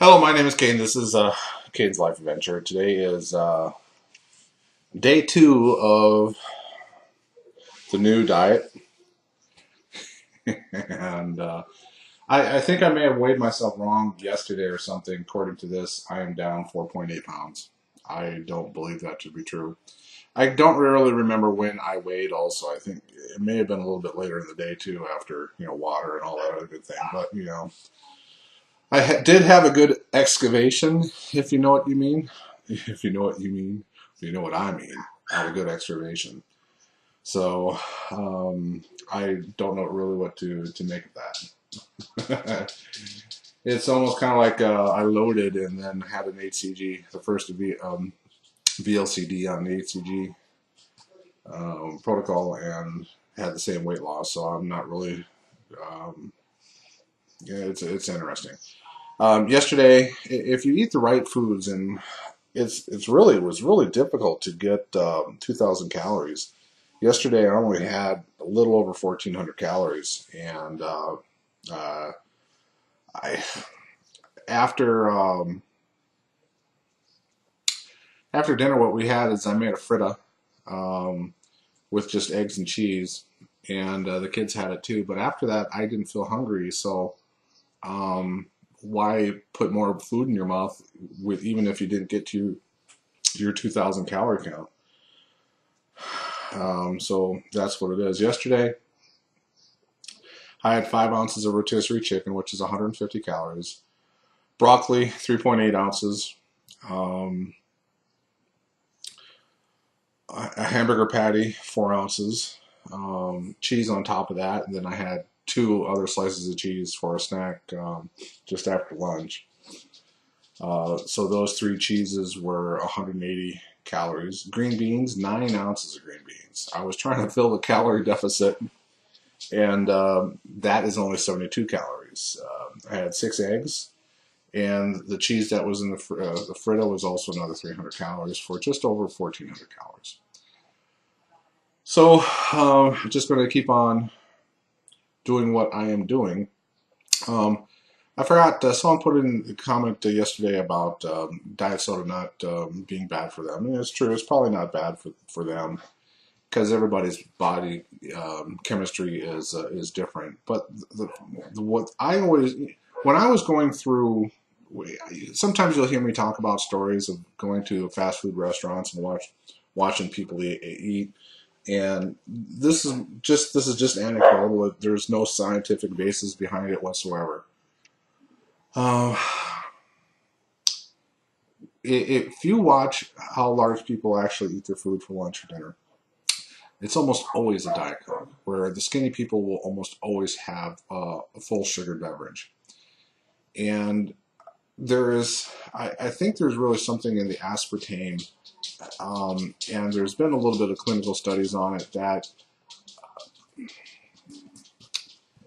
Hello, my name is Caden. This is Caden's Life Adventure. Today is day 2 of the new diet. and I think I may have weighed myself wrong yesterday or something. According to this, I am down 4.8 pounds. I don't believe that to be true. I don't really remember when I weighed also. I think it may have been a little bit later in the day too, after, water and all that other good thing. But, I did have a good excavation, if you know what you mean. If you know what you mean, you know what I mean. I had a good excavation. So I don't know really what to make of that. It's almost kind of like I loaded and then had an HCG, the first VLCD on the HCG protocol, and had the same weight loss. So I'm not really. Yeah, it's interesting. Yesterday, if you eat the right foods, and it was really difficult to get 2,000 calories. Yesterday, I only had a little over 1,400 calories, and I after after dinner, what we had is I made a fritta um, with just eggs and cheese, and the kids had it too. But after that, I didn't feel hungry, so. Why put more food in your mouth with even if you didn't get to your 2,000 calorie count? So that's what it is. Yesterday, I had 5 ounces of rotisserie chicken, which is 150 calories. Broccoli, 3.8 ounces. A hamburger patty, 4 ounces. Cheese on top of that, and then I had 2 other slices of cheese for a snack just after lunch. So those 3 cheeses were 180 calories. Green beans, 9 ounces of green beans. I was trying to fill the calorie deficit, and that is only 72 calories. I had 6 eggs, and the cheese that was in the fritta was also another 300 calories for just over 1,400 calories. So I'm just going to keep on doing what I am doing. I forgot, someone put in a comment yesterday about diet soda not being bad for them. And it's true, it's probably not bad for them because everybody's body chemistry is different. But what I always, when I was going through, sometimes you'll hear me talk about stories of going to fast food restaurants and watching people eat. And this is just anecdotal. There's no scientific basis behind it whatsoever. Uh, if you watch how large people actually eat their food for lunch or dinner, it's almost always a Diet Coke, where the skinny people will almost always have a full sugar beverage. And I think there's really something in the aspartame, and there's been a little bit of clinical studies on it that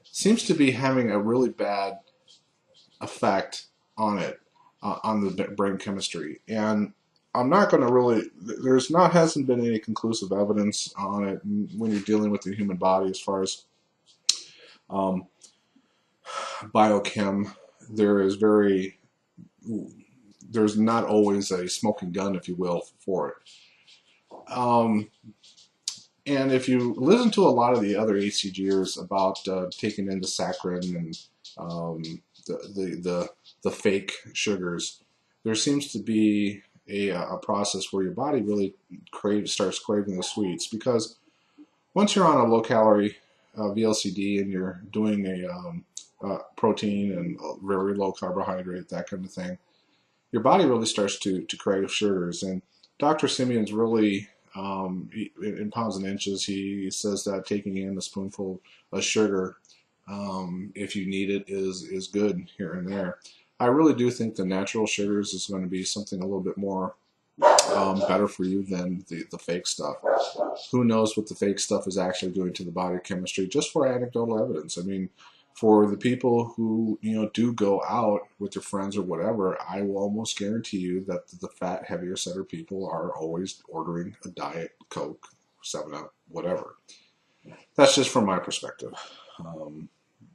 seems to be having a really bad effect on it, on the brain chemistry. And I'm not going to really, hasn't been any conclusive evidence on it when you're dealing with the human body as far as biochem. There's not always a smoking gun, if you will, for it. And if you listen to a lot of the other HCGers about taking in the saccharin and the fake sugars, there seems to be a process where your body really starts craving the sweets, because once you're on a low calorie VLCD and you're doing a protein and very low carbohydrate, that kind of thing, your body really starts to crave sugars. And Dr. Simeon's really, in pounds and inches, he says that taking in a spoonful of sugar, if you need it, is good here and there. I really do think the natural sugars is going to be something a little bit more better for you than the fake stuff. Who knows what the fake stuff is actually doing to the body chemistry, just for anecdotal evidence. I mean, for the people who do go out with their friends or whatever, I will almost guarantee you that the fat, heavier setter people are always ordering a Diet Coke, 7-Up, whatever. That's just from my perspective.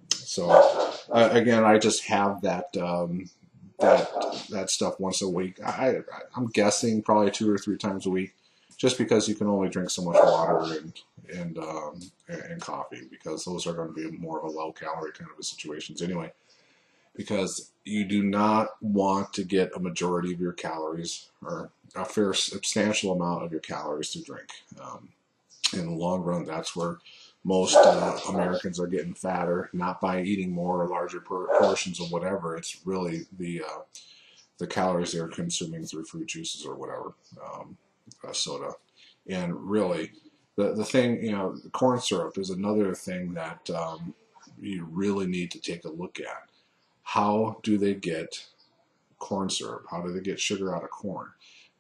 So again, I just have that that stuff once a week. I'm guessing probably 2 or 3 times a week, just because you can only drink so much water and coffee, because those are going to be more of a low calorie kind of a situations anyway. Because you do not want to get a majority of your calories, or a fair substantial amount of your calories to drink. In the long run, that's where most Americans are getting fatter, not by eating more or larger portions of whatever. It's really the calories they're consuming through fruit juices or whatever, soda. And really, the thing, corn syrup is another thing that you really need to take a look at. How do they get corn syrup? How do they get sugar out of corn?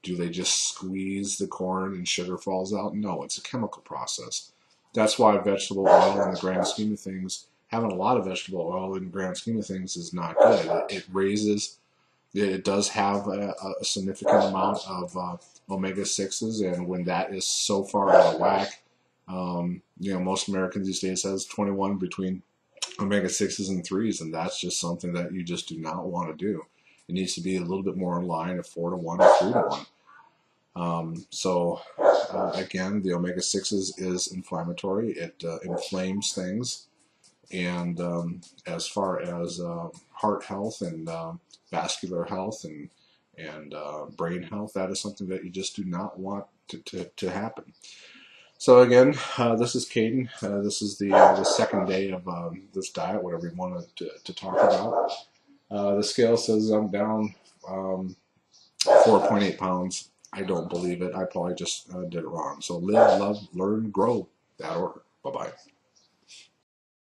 Do they just squeeze the corn and sugar falls out? No, it's a chemical process. That's why vegetable oil, in the grand scheme of things, having a lot of vegetable oil in the grand scheme of things is not good. It does have a significant amount of omega-6s, and when that is so far out of whack, most Americans these days has 21 between omega-6s and 3s, and that's just something that you just do not want to do. It needs to be a little bit more in line of 4-to-1 or 3-to-1. Again, the omega-6s is inflammatory. It inflames things. And as far as heart health and vascular health and brain health, that is something that you just do not want to happen. So again, this is Caden. This is the second day of this diet, whatever you want to talk about. The scale says I'm down 4.8 pounds. I don't believe it. I probably just did it wrong. So live, love, learn, grow. That order. Bye-bye.